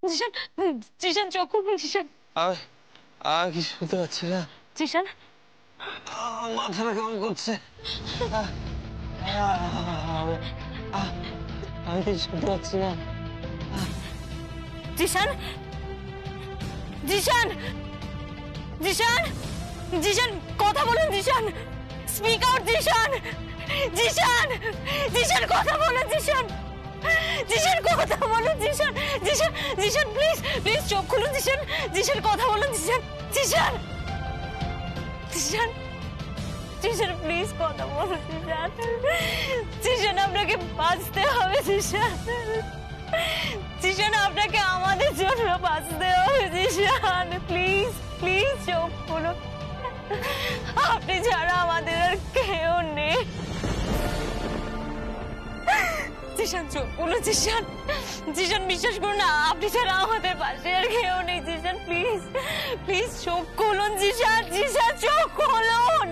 জিশান, জিশান চোখ খুলুন জিশান। কি শুনতে পাচ্ছি না জিশান। মাথাটা কেমন করছে। আমি কিছু শুনতে পাচ্ছি না। জিশান, জিশান, জিশান, জিশান কথা বলুন জিশান। Speak out Zeeshan. জিশান, জিশান কথা বলুন জিশান। জিশান কথা বলুন জিশান। জিশান, জিশান প্লিজ, প্লিজ চোখ খুলুন জিশান। জিশান কথা বলুন জিশান। জিশান, জিশান, জিশান প্লিজ কথা বলুন জিশান। জিশান আপনাকে বাঁচতে হবে জিশান। জিশান আপনাকে আমাদের জন্য বাঁচতে হবে জিশান। প্লিজ, প্লিজ চোখ খুলুন। আপনি ছাড়া আমাদের আর কেউ নেই। জিশান চোখ খুলুন জিশান। জিশান বিশ্বাস করুন না, আপনি ছাড়া আমাদের পাশে আর কেউ নেই জিশান। প্লিজ, প্লিজ চোখ খুলুন জিশান। জিশান চোখ খুলুন।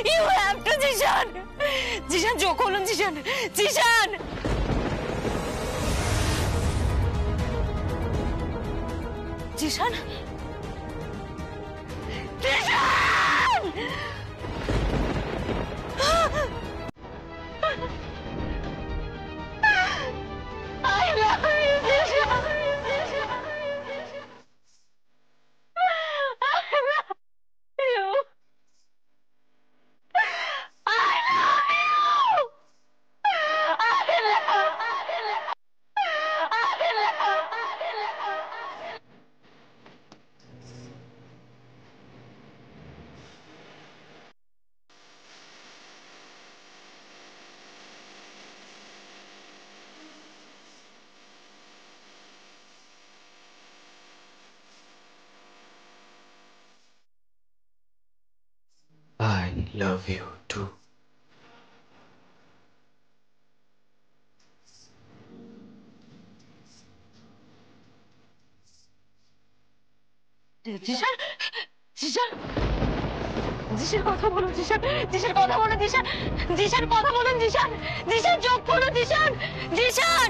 You have to Zeeshan. Zeeshan চোখ খুলুন Zeeshan. Zeeshan, Zeeshan, Zeeshan. I love you, Zeeshan. I love you. I love you. I love I love you too. Zeeshan, Zeeshan, Zeeshan কথা বলুন জিশান। জিশান কথা বলুন জিশান। জিশান কথা বলুন জিশান। জিশান চোখ খুলুন জিশান। জিশান,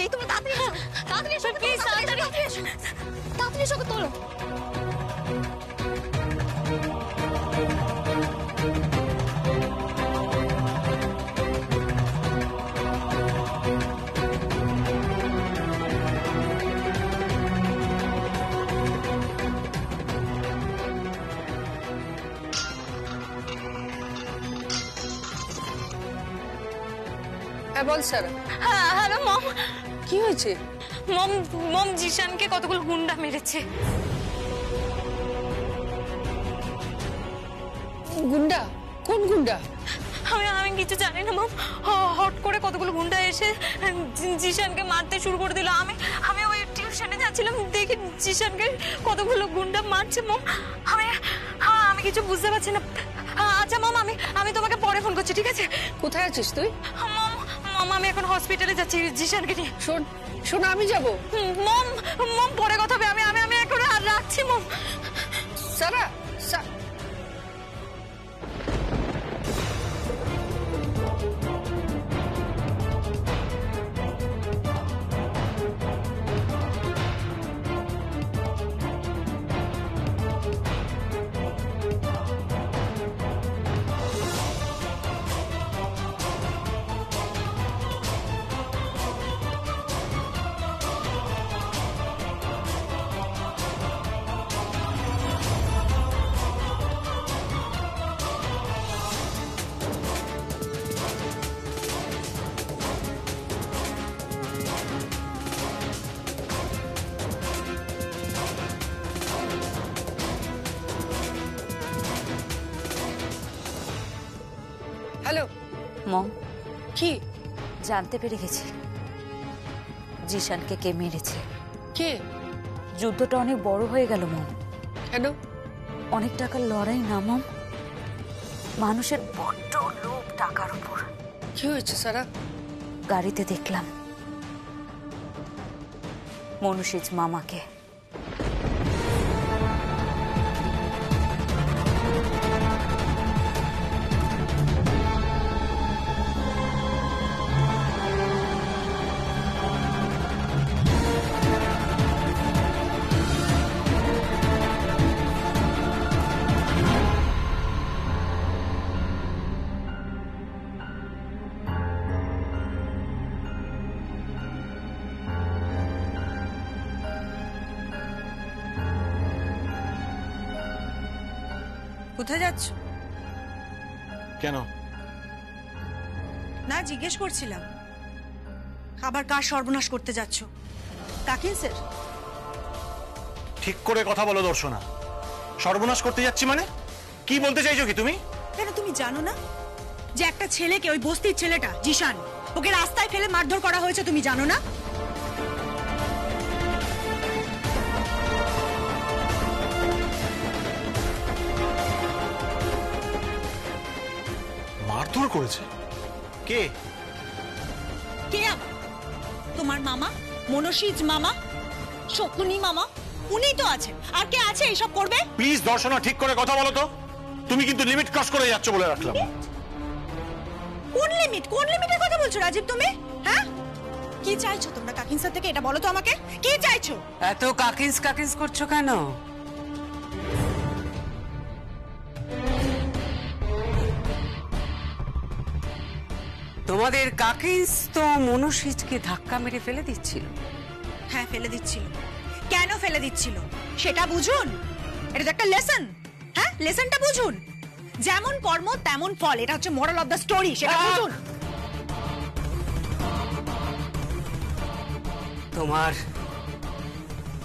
এই তুমি তাড়াতাড়ি এসো, তাড়াতাড়ি এসো প্লিজ, তাড়াতাড়ি এসো, তাড়াতাড়ি এসো তোলো। বল স্যার। হ্যাঁ হ্যালো মম। কি হয়েছে? মম, মম জিশানকে কতগুলো গুন্ডা মেরেছে। গুন্ডা? কোন গুন্ডা? আমি কিছু জানি না মম। হট করে কতগুলো গুন্ডা এসে জিশানকে মারতে শুরু করে দিল। আমি ওই টিউশনে যাচ্ছিলাম, দেখি জিশানকে কতগুলো গুন্ডা মারছে মম। আমি কিছু বুঝতে পারছি না। আচ্ছা মম, আমি তোমাকে পরে ফোন করছি, ঠিক আছে? কোথায় আছিস তুই? মম, মম আমি এখন হসপিটালে যাচ্ছি জিশানকে নিয়ে। শোন, শোন আমি যাব। মম, মম পরে কথা হবে। আমি এখন রাখছি মম। সারা, হ্যালো মম, কি? জানতে পেরে গেছি জিশানকে কে মেরেছে। কে? যুদ্ধটা অনেক বড় হয়ে গেল মম। কেন? অনেক টাকার লড়াই না মম, মানুষের বড্ড লোভ টাকার উপর। কি হয়েছে সারা? গাড়িতে দেখলাম মনুষিজ মামাকে। কোথায় যাচ্ছ? কেন? না, জিজ্ঞেস করছিলাম। আবার কার সর্বনাশ করতে যাচ্ছ? কাকিন স্যার? ঠিক করে কথা বলো দর্শনা। সর্বনাশ করতে যাচ্ছি মানে? কি বলতে চাইছো কি তুমি? কেন তুমি জানো না যে একটা ছেলেকে, ওই বস্তির ছেলেটা জিশান, ওকে রাস্তায় ফেলে মারধর করা হয়েছে? তুমি জানো না? মারধর করেছে? কে? কে আবার? তোমার মামা, মনসিজ মামা, শকুনি মামা, উনিই তো আছেন। আর কে আছে এইসব করবে? প্লিজ দর্শনা, ঠিক করে কথা বলো তো। তুমি কিন্তু লিমিট ক্রস করে যাচ্ছ বলে রাখলাম। কোন লিমিট? কোন লিমিটের কথা বলছো রাজীব তুমি? হ্যাঁ, কি চাইছো তোমরা কাকিন স্যার থেকে? এটা বলো তো আমাকে, কি চাইছো? এত কাকিন্স কাকিন্স করছো কেন? তোমাদের কাকিন্স তো মনসিজকে ধাক্কা মেরে ফেলে দিচ্ছিল। হ্যাঁ, ফেলে দিচ্ছিল। কেন ফেলে দিচ্ছিল সেটা বুঝুন। এটা তো একটা লেসন। হ্যাঁ, লেসনটা বুঝুন। যেমন কর্ম তেমন ফল, এটা হচ্ছে মোরাল অফ দ্য স্টোরি, সেটা বুঝুন। তোমার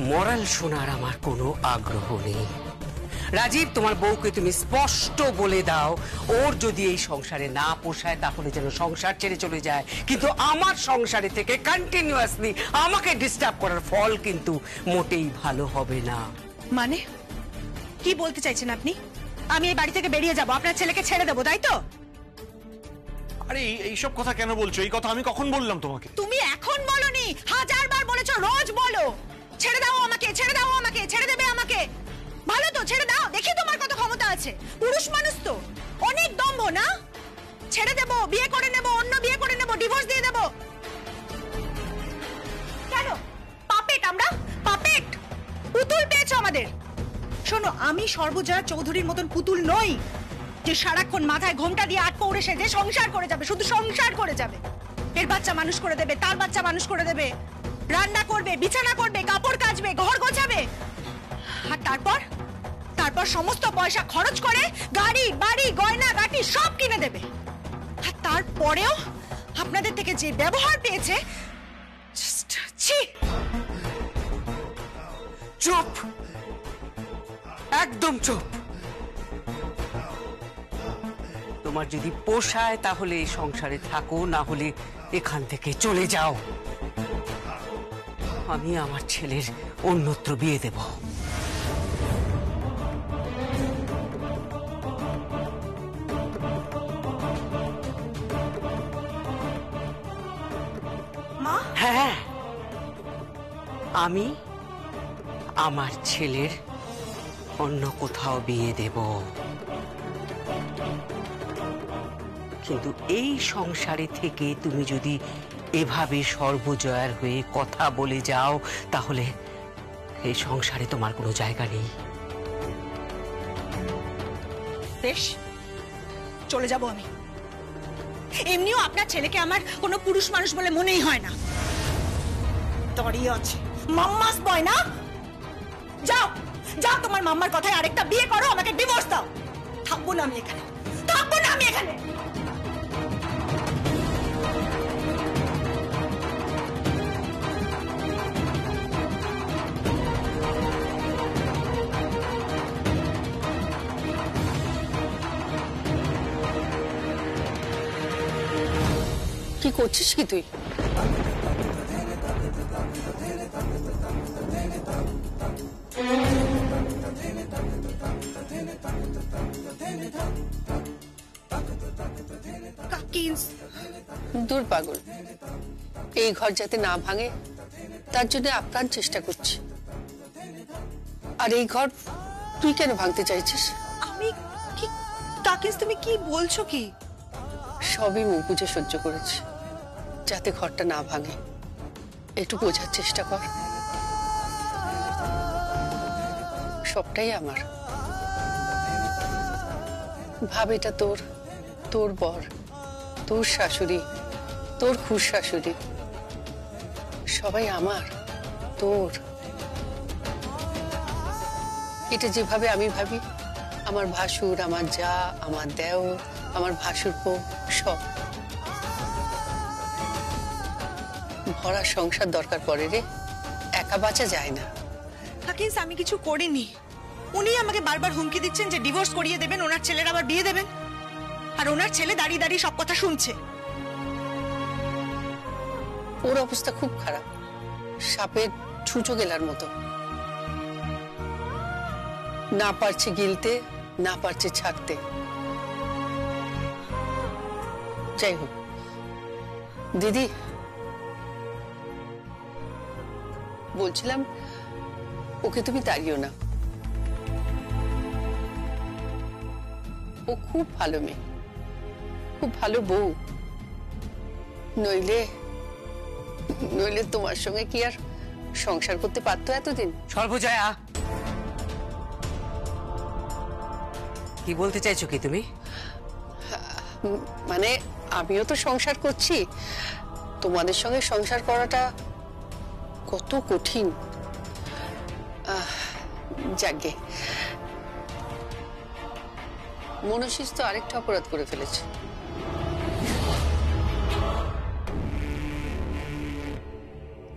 মোরাল শোনার আমার কোনো আগ্রহ নেই। রাজীব, তোমার বউকে তুমি স্পষ্ট বলে দাও, ওর যদি এই সংসারে না পোষায় তাহলে যেন সংসার ছেড়ে চলে যায়, কিন্তু আমার সংসারে থেকে কন্টিনিউয়াসলি আমাকে ডিস্টার্ব করার ফল কিন্তু মোটেই ভালো হবে না। মানে কি বলতে চাইছেন আপনি? আমি এই বাড়ি থেকে বেরিয়ে যাব, আপনার ছেলেকে ছেড়ে দেবো, তাই তো? আরে এইসব কথা কেন বলছো? এই কথা আমি কখন বললাম তোমাকে? তুমি এখন বলনি, হাজারবার বলেছো, রোজ বলো ছেড়ে দাও আমাকে, ছেড়ে দাও আমাকে, ছেড়ে দেবে আমাকে। ভালো তো, ছেড়ে দাও, দেখি তোমার কত ক্ষমতা আছে। পুরুষ মানুষ তো, অনেক দম্ভ না? ছেড়ে দেবো, বিয়ে করে নেব, অন্য বিয়ে করে নেব, ডিভোর্স দিয়ে দেব। কেন? পাপেট আমরা, পাপেট। পুতুল পেয়েছো আমাদের। শোনো, আমি সর্বজয়া চৌধুরীর মতন পুতুল নই যে সারাক্ষণ মাথায় ঘোমটা দিয়ে আট পৌড়ে সেজে সংসার করে যাবে, শুধু সংসার করে যাবে। এর বাচ্চা মানুষ করে দেবে, তার বাচ্চা মানুষ করে দেবে, রান্না করবে, বিছানা করবে, কাপড় কাচবে, ঘর গোছাবে, আর তারপর সমস্ত পয়সা খরচ করে গাড়ি বাড়ি গয়না গাটি সব কিনে দেবে। আর তারপরেও আপনাদের থেকে যে ব্যবহার পেয়েছে, ছি। চুপ, একদম চুপ। তোমার যদি পোষায় তাহলে এই সংসারে থাকো, না হলে এখান থেকে চলে যাও। আমি আমার ছেলের অন্যত্র বিয়ে দেব। মা, হ্যাঁ, আমি আমার ছেলের অন্য কোথাও বিয়ে দেব, কিন্তু এই সংসারে থেকে তুমি যদি এভাবে সর্বজয়ার হয়ে কথা বলে যাও তাহলে এই সংসারে তোমার কোনো জায়গা নেই। বেশ, চলে যাব আমি। এমনিও আপনার ছেলেকে আমার কোনো পুরুষ মানুষ বলে মনেই হয় না। দাঁড়িয়ে আছে মাম্মাস বয় না? যাও যাও, তোমার মাম্মার কথায় আরেকটা বিয়ে করো, আমাকে ডিভোর্স দাও। থাকবো না আমি এখানে, থাকবো না আমি এখানে। কি করছিস কি তুই? দূর পাগল, এই ঘর যাতে না ভাঙে তার জন্য আপ্রাণ চেষ্টা করছি। আর এই ঘর তুই কেন ভাঙতে চাইছিস? আমি কি কাকিস, তুমি কি বলছো কি? সবই মুখ বুঝে সহ্য করেছি যাতে ঘরটা না ভাঙে। একটু বোঝার চেষ্টা কর, সবটাই আমার। ভাব এটা তোর, তোর বর, তোর শাশুড়ি, তোর খুশ শাশুড়ি, সবাই আমার, তোর। এটা যেভাবে আমি ভাবি আমার ভাসুর, আমার যা, আমার দেও, আমার ভাসুর বউ সব। ভরা সংসার দরকার পড়ে রে, একা বাঁচা যায় না। কাকিন্স আমি কিছু করিনি, উনি আমাকে বারবার হুমকি দিচ্ছেন যে ডিভোর্স করিয়ে দেবেন, ওনার ছেলের আবার বিয়ে দেবেন, আর ওনার ছেলে দাঁড়িয়ে দাঁড়িয়ে সব কথা শুনছে। ওর অবস্থা খুব খারাপ, সাপের ছুঁচো গেলার মতো। না পারছে গিলতে, না পারছে ছাড়তে। যাই হোক দিদি, বলছিলাম ওকে তুমি তাড়িও না। ও খুব ভালো মেয়ে, খুব ভালো বউ। নইলে নইলে তোমার সঙ্গে কি আর সংসার করতে পারতো এতদিন? সর্বজয়া, কি বলতে চাইছো কি তুমি? মানে আমিও তো সংসার করছি, তোমাদের সঙ্গে সংসার করাটা কত কঠিন। যাগে, মনশিস তো আরেকটা অপরাধ করে ফেলেছে।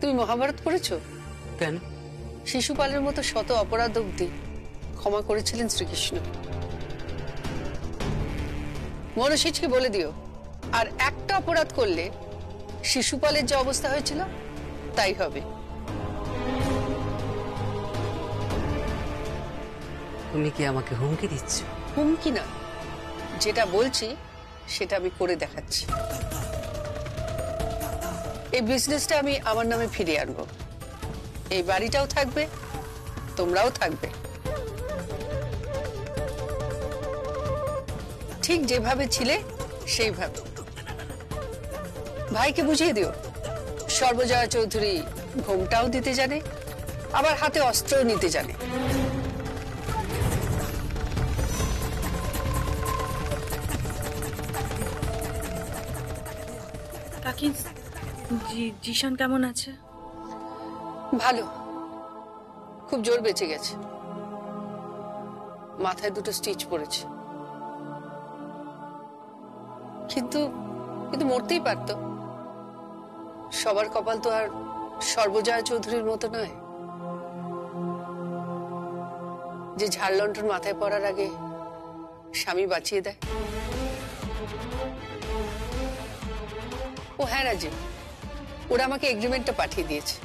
তুমি মহাভারত পড়েছো? কেন? শিশুপালের মতো শত অপরাধ অব্দি ক্ষমা করেছিলেন শ্রীকৃষ্ণ। মনশিজকে বলে দিও, আর একটা অপরাধ করলে শিশুপালের যে অবস্থা হয়েছিল তাই হবে। তুমি কি আমাকে হুমকি দিচ্ছ? হুমকি না, যেটা বলছি সেটা আমি করে দেখাচ্ছি। এই বিজনেসটা আমি আমার নামে ফিরিয়ে আনবো, এই বাড়িটাও থাকবে, তোমরাও থাকবে, ঠিক যেভাবে ছিলে সেইভাবে। ভাইকে বুঝিয়ে দিও, সর্বজয়া চৌধুরী ঘোমটাও দিতে জানে, আবার হাতে অস্ত্রও নিতে জানে। কাকিন্স জিশান কেমন আছে? ভালো, খুব জোর বেঁচে গেছে, মাথায় দুটো স্টিচ পড়েছে, কিন্তু কিন্তু মরতেই পারতো। সবার কপাল তো আর সর্বজয়া চৌধুরীর মতো নয়, যে ঝাড় লণ্ঠন মাথায় পড়ার আগে স্বামী বাঁচিয়ে দেয়। ও হ্যাঁ রাজীব, ওরা আমাকে এগ্রিমেন্টটা পাঠিয়ে দিয়েছে,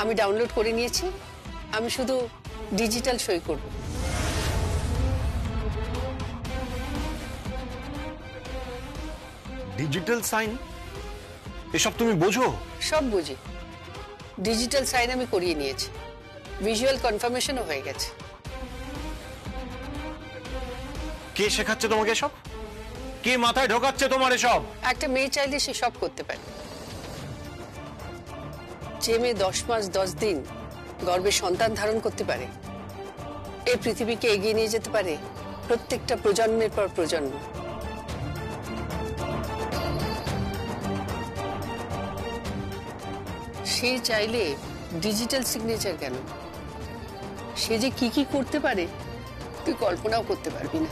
আমি ডাউনলোড করে নিয়েছি, আমি শুধু ডিজিটাল সই করব। ডিজিটাল সাইন এসব তুমি বোঝো? সব বুঝি, ডিজিটাল সাইন আমি করিয়ে নিয়েছি, ভিজুয়াল কনফার্মেশনও হয়ে গেছে। কে শেখাচ্ছে তোমাকে এসব? কে মাথায় ঢোকাচ্ছে তোমার এসব? একটা মেয়ে চাইলে সে সব করতে পারে। যে মেয়ে 10 মাস 10 দিন গর্ভে সন্তান ধারণ করতে পারে, এই পৃথিবীকে এগিয়ে নিয়ে যেতে পারে প্রত্যেকটা প্রজন্মের পর প্রজন্ম। সে চাইলে ডিজিটাল সিগনেচার কেন, সে যে কি কি করতে পারে তুই কল্পনাও করতে পারবি না।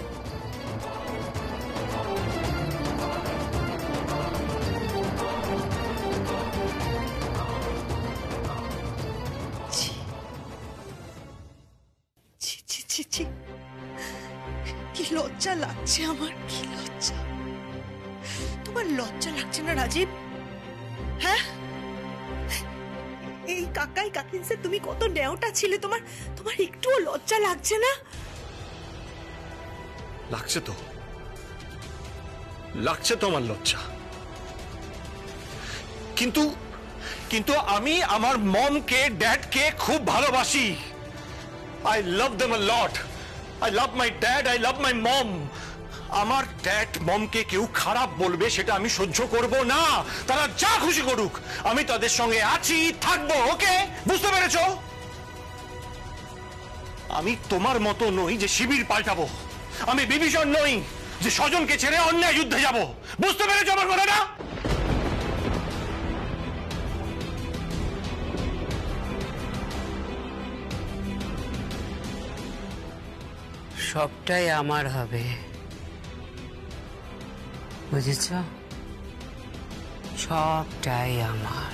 কি লজ্জা লাগছে আমার, কি লজ্জা। তোমার লজ্জা লাগছে না রাজীব? হ্যাঁ, এই কাকাই কাকিনসে তুমি কত নেওটা ছিলে, তোমার তোমার একটুও লজ্জা লাগছে না? লাগছে তো, লাগছে তো আমার লজ্জা, কিন্তু কিন্তু আমি আমার মমকে ড্যাডকে খুব ভালোবাসি। I love them a lot. I love my dad, I love my mom. আমার ড্যাড মমকে কেউ খারাপ বলবে সেটা আমি সহ্য করব না। তারা যা খুশি করুক, আমি তাদের সঙ্গে আছি, থাকবো। ওকে, বুঝতে পেরেছো? আমি তোমার মতো নই যে শিবির পাল্টাবো, আমি বিভীষণ নই যে স্বজনকে ছেড়ে অন্যায় যুদ্ধে যাব। বুঝতে পেরেছো আমার কথাটা? সবটাই আমার হবে, বুঝেছ? সবটাই আমার।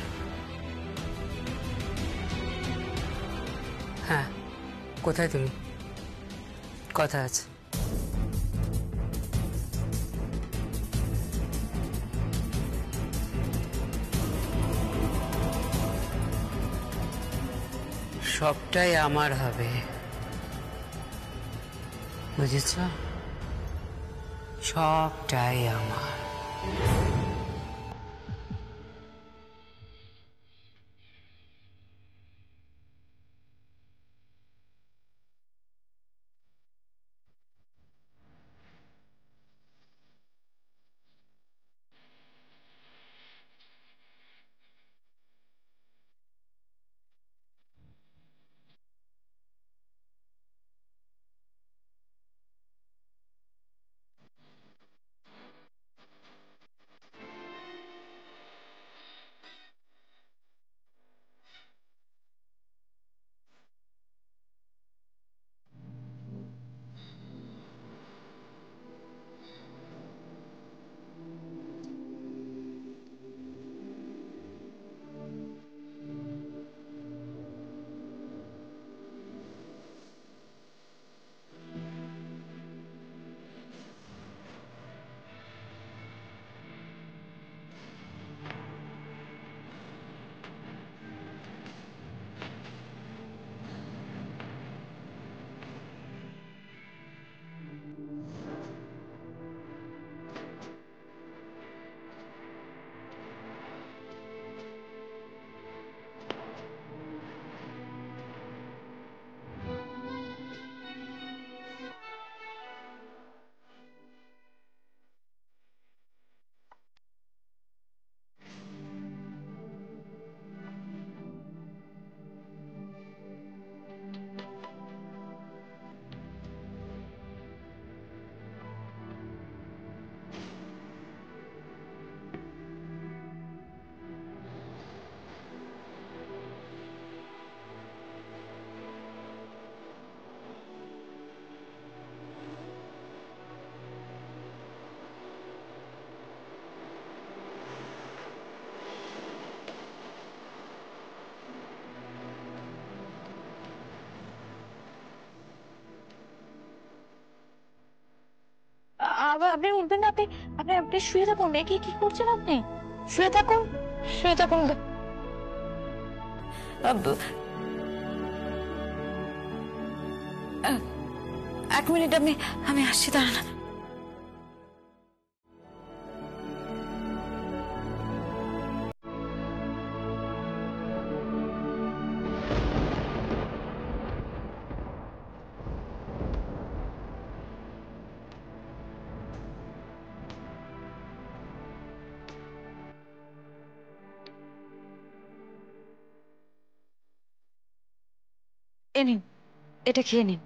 হ্যাঁ, কোথায় তুমি? কথা আছে। সবটাই আমার হবে, বুঝেছ? সবটাই আমার। আবার আপনি উঠবেন না, আপনি আপনি আপনি শুয়ে থাকুন। কি কি করছেন আপনি? শুয়ে থাকুন, শুয়ে থাকুন। এক মিনিট, আমি আমি আসছি, দাঁড়ান। এ নিন, এটা খেয়ে নিন।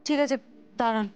ঠিক আছে, দাঁড়ান।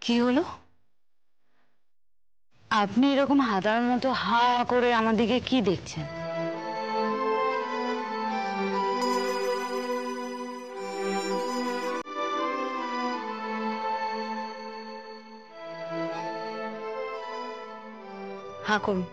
কি হলো? আপনি এরকম হাদার মতো হা করে আমার দিকে কি দেখছেন? হা করুন।